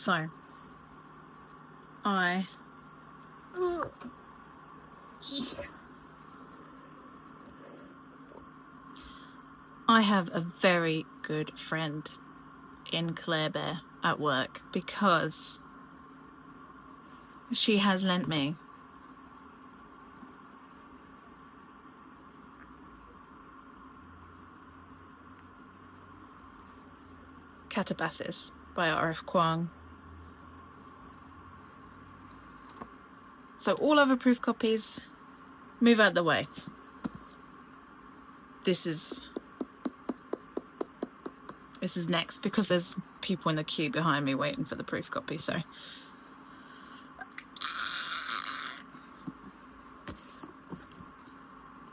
So, I have a very good friend in Claire Bear at work because she has lent me Katabasis by R F Kuang. So all other proof copies, move out the way. This is next because there's people in the queue behind me waiting for the proof copy, so.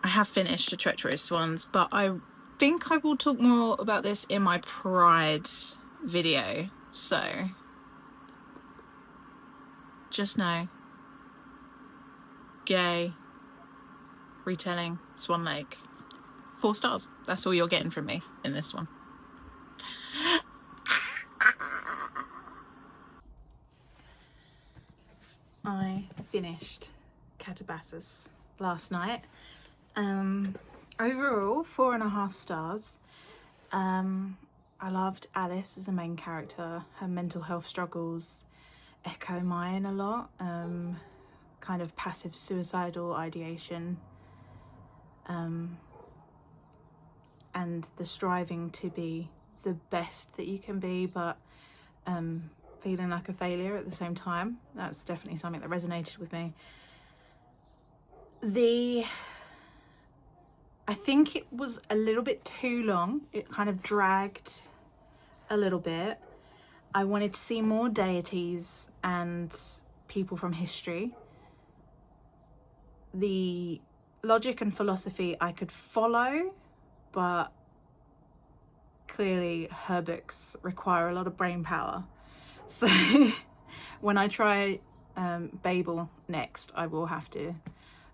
I have finished the Treacherous Swans, but I think I will talk more about this in my Pride video, so just know, gay, retelling, Swan Lake, 4 stars. That's all you're getting from me in this one. I finished Katabasis last night. Overall, 4.5 stars. I loved Alice as a main character. Her mental health struggles echo mine a lot. Kind of passive suicidal ideation. And the striving to be the best that you can be, but feeling like a failure at the same time. That's definitely something that resonated with me. I think it was a little bit too long. It kind of dragged a little bit. I wanted to see more deities and people from history. The logic and philosophy I could follow, but clearly her books require a lot of brain power. So when I try Babel next, I will have to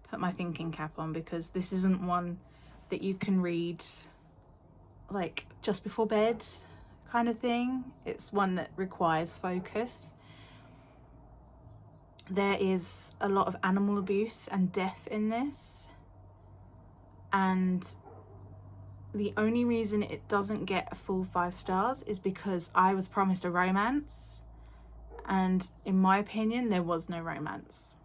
put my thinking cap on, because this isn't one that you can read like just before bed kind of thing. It's one that requires focus. There is a lot of animal abuse and death in this, and the only reason it doesn't get a full 5 stars is because I was promised a romance, and in my opinion there was no romance.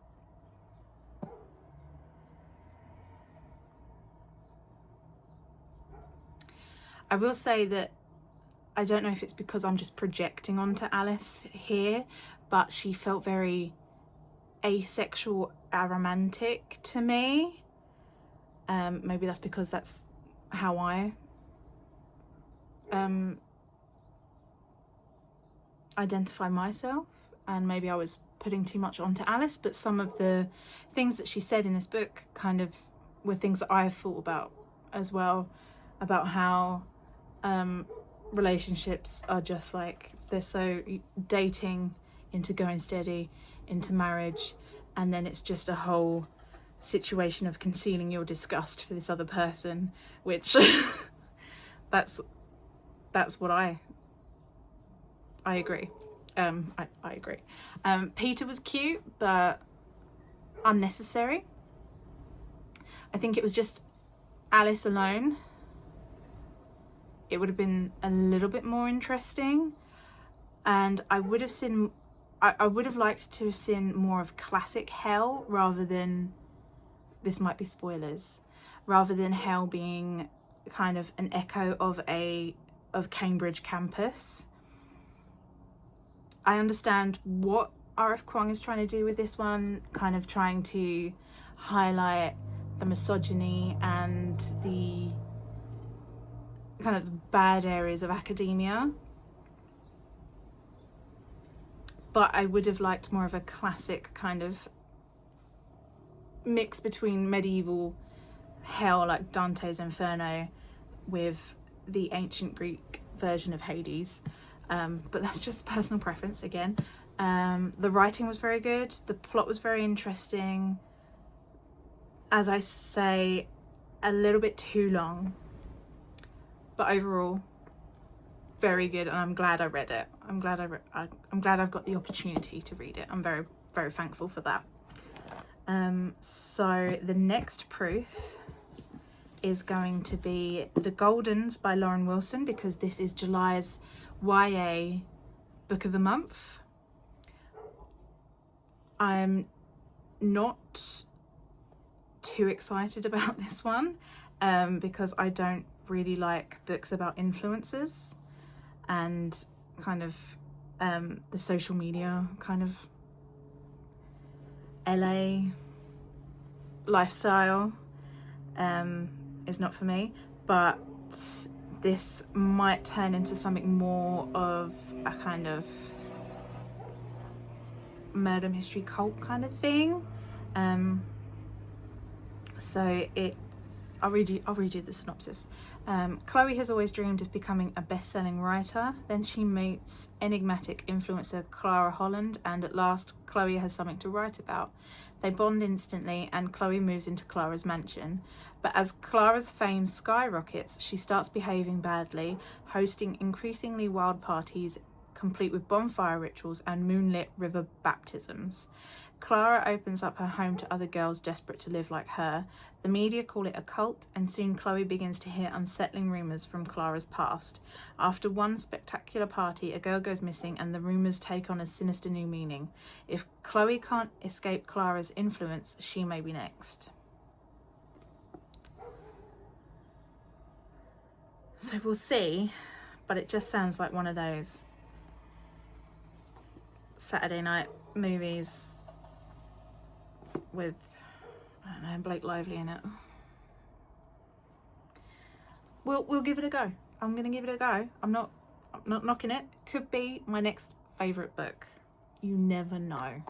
I will say that I don't know if it's because I'm just projecting onto Alice here, but she felt very asexual, aromantic to me. Maybe that's because that's how I identify myself, and maybe I was putting too much onto Alice, but some of the things that she said in this book kind of were things that I've thought about as well, about how relationships are just like, they're so dating into going steady into marriage, and then it's just a whole situation of concealing your disgust for this other person, which that's what I agree. I agree. Peter was cute but unnecessary. I think it was just Alice alone. It would have been a little bit more interesting, and I would have liked to have seen more of classic hell, rather than, this might be spoilers, rather than hell being kind of an echo of Cambridge campus. I understand what R F Kuang is trying to do with this one, kind of trying to highlight the misogyny and the kind of bad areas of academia, but I would have liked more of a classic kind of mix between medieval hell like Dante's Inferno with the ancient Greek version of Hades, but that's just personal preference again. The writing was very good, the plot was very interesting, as I say, a little bit too long, but overall very good, and I'm glad I read it. I'm glad I'm glad I've got the opportunity to read it. I'm very, very thankful for that. So the next proof is going to be The Goldens by Lauren Wilson, because this is July's YA book of the month. I'm not too excited about this one because I don't really like books about influencers and kind of the social media kind of LA lifestyle is not for me, but this might turn into something more of a kind of murder mystery cult kind of thing. So I'll read you the synopsis. Chloe has always dreamed of becoming a best-selling writer. Then she meets enigmatic influencer Clara Holland, and at last Chloe has something to write about. They bond instantly, and Chloe moves into Clara's mansion. But as Clara's fame skyrockets, she starts behaving badly, hosting increasingly wild parties complete with bonfire rituals and moonlit river baptisms. Clara opens up her home to other girls desperate to live like her. The media call it a cult, and soon Chloe begins to hear unsettling rumours from Clara's past. After one spectacular party, a girl goes missing, and the rumours take on a sinister new meaning. If Chloe can't escape Clara's influence, she may be next. So we'll see, but it just sounds like one of those Saturday night movies with, I don't know, Blake Lively in it. We'll give it a go. I'm gonna give it a go. I'm not knocking it. Could be my next favourite book. You never know.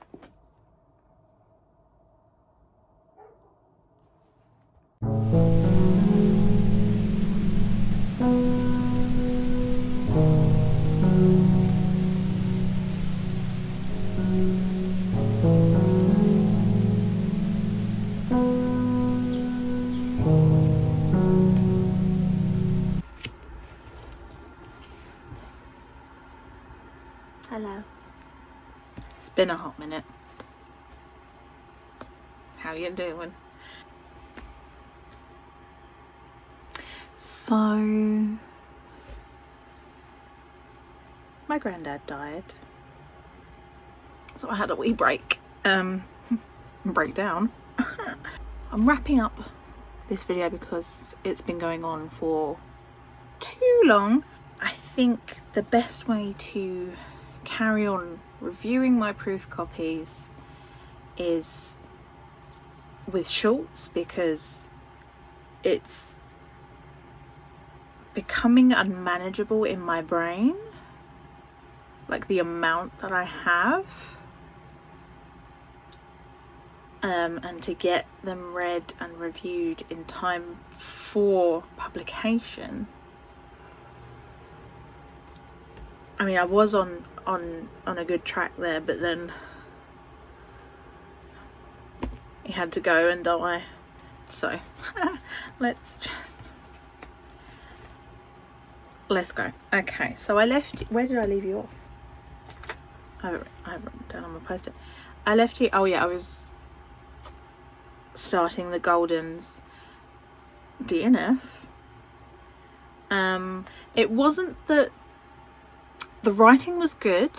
Hello. It's been a hot minute. How you doing? So, my granddad died. So I had a wee break. Breakdown. I'm wrapping up this video because it's been going on for too long. I think the best way to carry on reviewing my proof copies is with shorts, because it's becoming unmanageable in my brain, like the amount that I have, and to get them read and reviewed in time for publication. I mean, I was on a good track there, but then he had to go and die. So let's go. Okay, so I left. Where did I leave you off? I have it down on my post-it. I left you. Oh yeah, I was starting the Goldens DNF. It wasn't that the writing was good,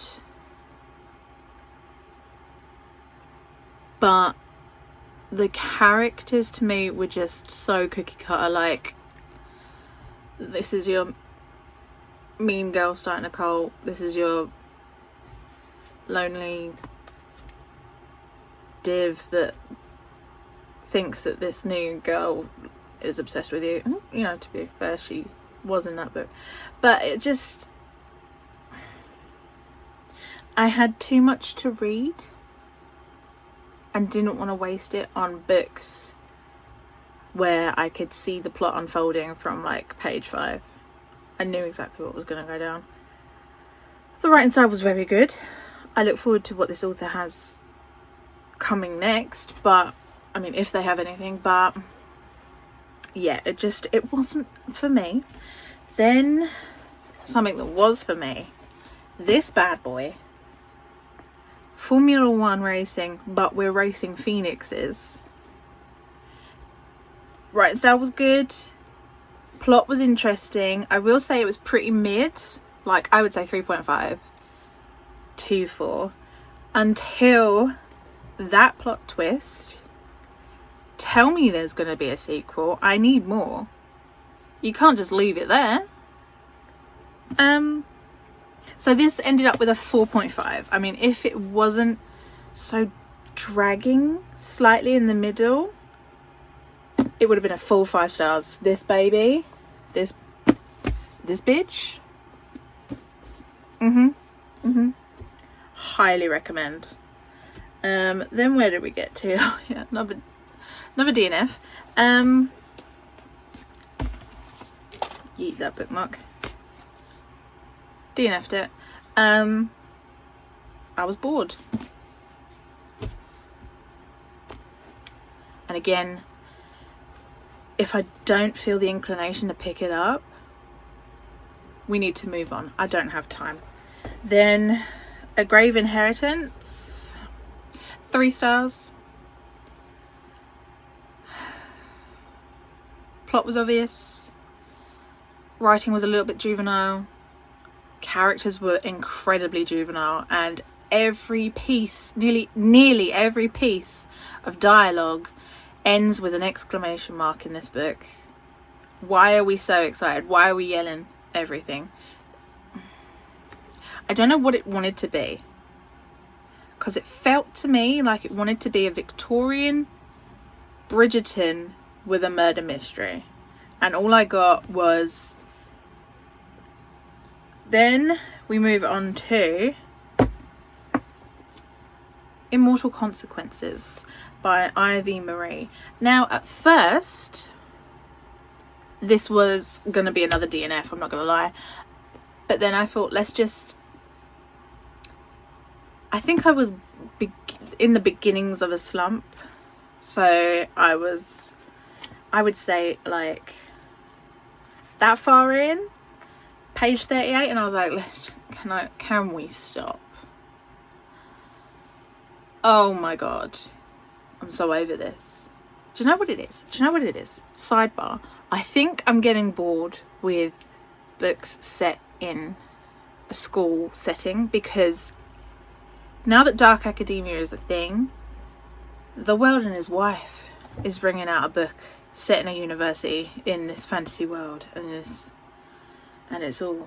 but the characters to me were just so cookie cutter. Like, this is your mean girl starting a cult, this is your lonely div that thinks that this new girl is obsessed with you. You know, to be fair, she was in that book, but it just, I had too much to read and didn't want to waste it on books where I could see the plot unfolding from like page 5. I knew exactly what was going to go down. The writing style was very good. I look forward to what this author has coming next, but I mean, if they have anything, but yeah, it wasn't for me. Then something that was for me This bad boy, Formula One racing, but we're racing phoenixes. Writing style was good. Plot was interesting. I will say it was pretty mid. Like, I would say 3.5 to 4. Until that plot twist. Tell me there's going to be a sequel. I need more. You can't just leave it there. So this ended up with a 4.5. I mean, if it wasn't so dragging slightly in the middle, it would have been a full 5 stars. This baby, this bitch. Highly recommend. Then where did we get to? Oh yeah, another DNF. Yeet that bookmark. DNF'd it. I was bored. And again, if I don't feel the inclination to pick it up, we need to move on. I don't have time. Then A Grave Inheritance, 3 stars. Plot was obvious. Writing was a little bit juvenile. Characters were incredibly juvenile, and every piece, nearly every piece of dialogue ends with an exclamation mark in this book. Why are we so excited? Why are we yelling everything? I don't know what it wanted to be, because it felt to me like it wanted to be a Victorian Bridgerton with a murder mystery, and all I got was... Then we move on to Immortal Cosequences by Ivy Marie. Now, at first, this was going to be another DNF, I'm not going to lie. But then I thought, let's just... I think I was in the beginnings of a slump. So I would say, like, that far in, page 38, and I was like, can we stop? Oh my god, I'm so over this. Do you know what it is? Sidebar, I think I'm getting bored with books set in a school setting, because now that dark academia is the thing, The World and His Wife is bringing out a book set in a university in this fantasy world, and it's all,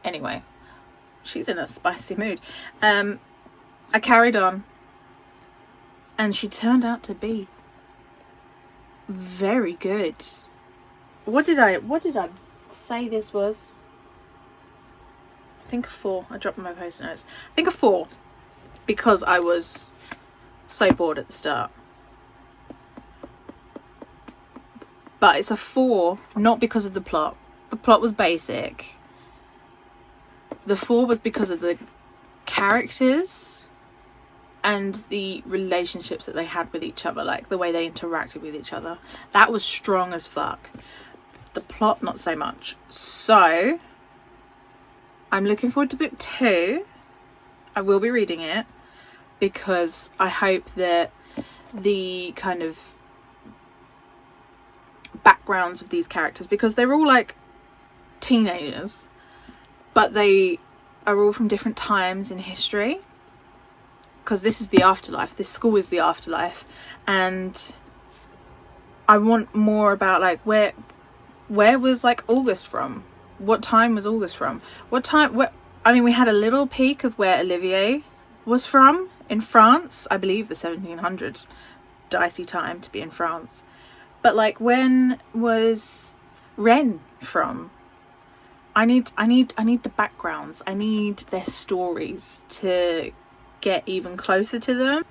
Anyway, she's in a spicy mood. I carried on, and she turned out to be very good. What did I say this was? I think a 4. I dropped my post notes. I think a 4, because I was so bored at the start. But it's a 4, not because of the plot. The plot was basic. The 4 was because of the characters and the relationships that they had with each other, like the way they interacted with each other. That was strong as fuck. The plot, not so much. So, I'm looking forward to book 2. I will be reading it, because I hope that the kind of backgrounds of these characters, because they're all like teenagers, but they are all from different times in history, because this is the afterlife. This school is the afterlife, and I want more about, like, where was, like, August from? What time was August from? I mean, we had a little peek of where Olivier was from in France. I believe the 1700s. Dicey time to be in France. But, like, when was Ren from? I need the backgrounds. I need their stories to get even closer to them.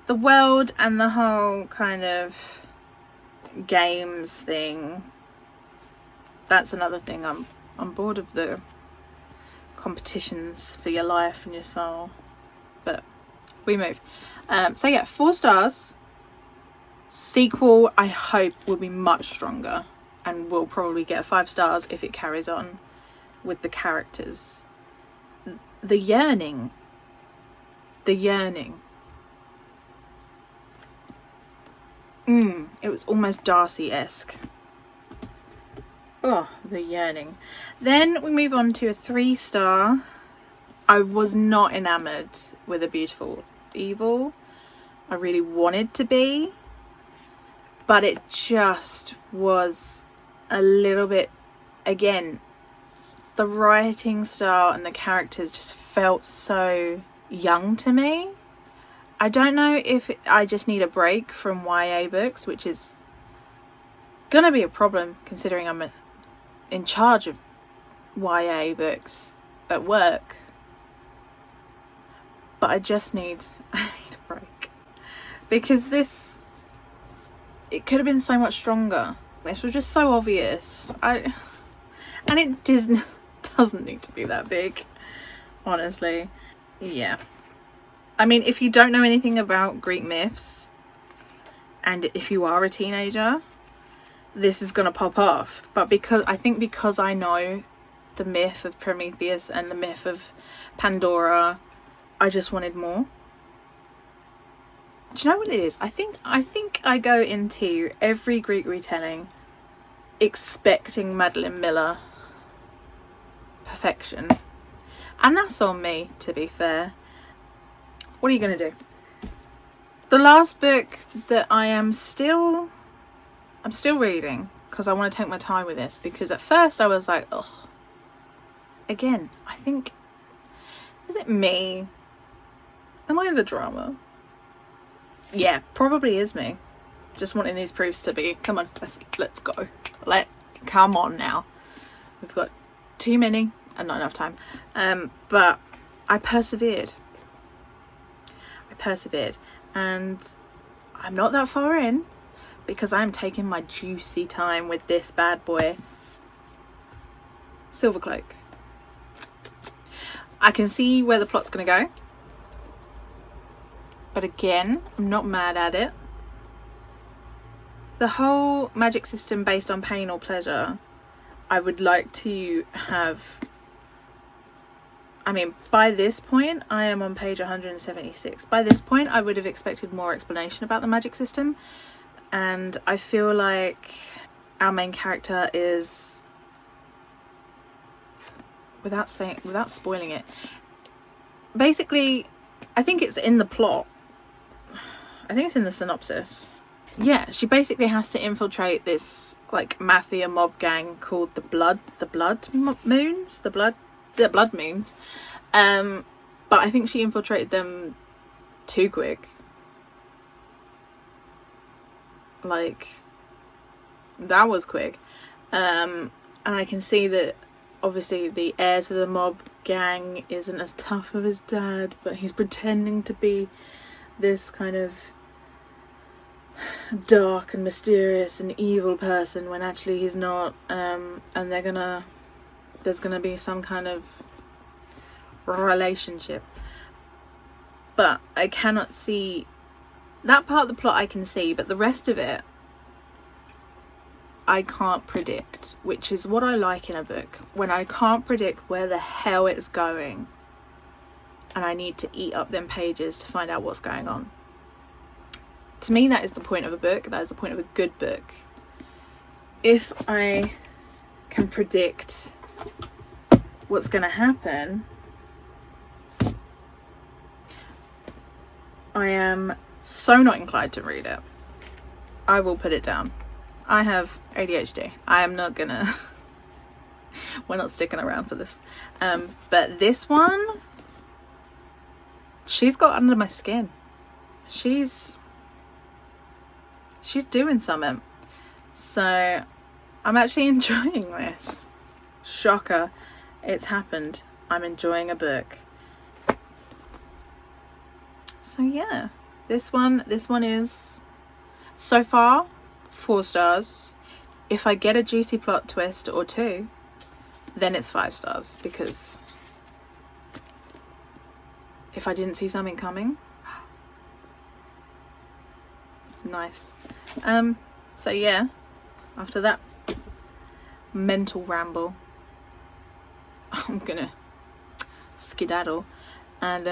The world and the whole kind of games thing, that's another thing. I'm bored of the competitions for your life and your soul. But we move. So yeah, 4 stars. Sequel, I hope, will be much stronger and will probably get 5 stars if it carries on with the characters. The yearning. It was almost Darcy-esque. Oh, the yearning. Then we move on to a 3-star. I was not enamoured with A Beautiful Evil. I really wanted to be, but it just was a little bit, again, the writing style and the characters just felt so young to me. I don't know if I just need a break from YA books, which is gonna be a problem considering I'm in charge of YA books at work. But I need a break, because it could have been so much stronger. This was just so obvious. And it doesn't need to be that big, honestly. Yeah. I mean, if you don't know anything about Greek myths, and if you are a teenager, this is gonna pop off. But because I know the myth of Prometheus and the myth of Pandora, I just wanted more. Do you know what it is? I think I go into every Greek retelling expecting Madeline Miller perfection, and that's on me, to be fair. What are you gonna do? The last book that I'm still reading, because I want to take my time with this, because at first I was like, ugh. Again, I think, is it me? Am I the drama? Yeah, probably is me. Just wanting these proofs to be, come on, let's go. Come on now. We've got too many and not enough time. But I persevered, and I'm not that far in, because I'm taking my juicy time with this bad boy. Silvercloak. I can see where the plot's gonna go, but again, I'm not mad at it. The whole magic system based on pain or pleasure, I would like to have. I mean, by this point, I am on page 176. By this point, I would have expected more explanation about the magic system. And I feel like our main character is, without spoiling it, basically, I think it's in the plot. I think it's in the synopsis. Yeah, she basically has to infiltrate this like mafia mob gang called the Blood Moons. But I think she infiltrated them too quick. Like, that was quick. And I can see that obviously the heir to the mob gang isn't as tough as his dad, but he's pretending to be this kind of dark and mysterious and evil person when actually he's not. And there's gonna be some kind of relationship, but I cannot see that part of the plot. I can see, but the rest of it I can't predict, which is what I like in a book, when I can't predict where the hell it's going and I need to eat up them pages to find out what's going on. To me, that is the point of a book. That is the point of a good book. If I can predict what's going to happen, I am so not inclined to read it. I will put it down. I have ADHD. I am not gonna we're not sticking around for this. But this one, she's got under my skin. She's doing something. So I'm actually enjoying this. Shocker. It's happened. I'm enjoying a book. So yeah, this one is so far 4 stars. If I get a juicy plot twist or 2, then it's 5 stars, because if I didn't see something coming, nice. So yeah, after that mental ramble. I'm gonna skedaddle and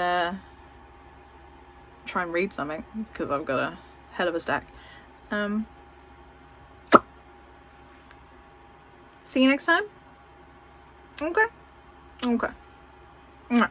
try and read something because I've got a hell of a stack. See you next time. Okay. Mwah.